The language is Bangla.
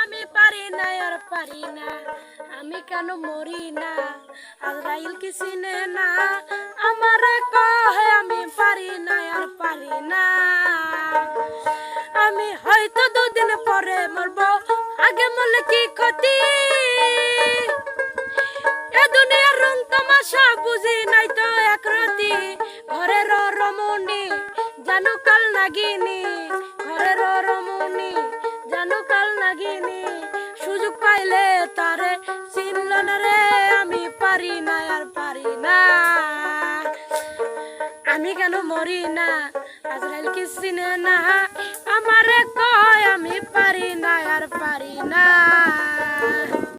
আমি পারি না আর পারি না, আমি কেন মরি না, আজরাইল কি চিনে না, আমারে কহে আমি পারি না আর পারি না। আমি হয়তো দুদিন পরে মরবো, আগে মরলে কি ক্ষতি, এ দুনিয়ার রং তামাশা বুঝি নাই তো একরতি। ঘরের রমণী জানো কাল নাগিনী, ঘরের রমণী জানো কাল নাগিনী, সুযোগ পাইলে তারে চিনল না রে, আমি পারি না আর পারি না, আমি কেন মরি না, আজরাইল কি চিনে না, আমারে কয় আমি পারি না আর পারি না।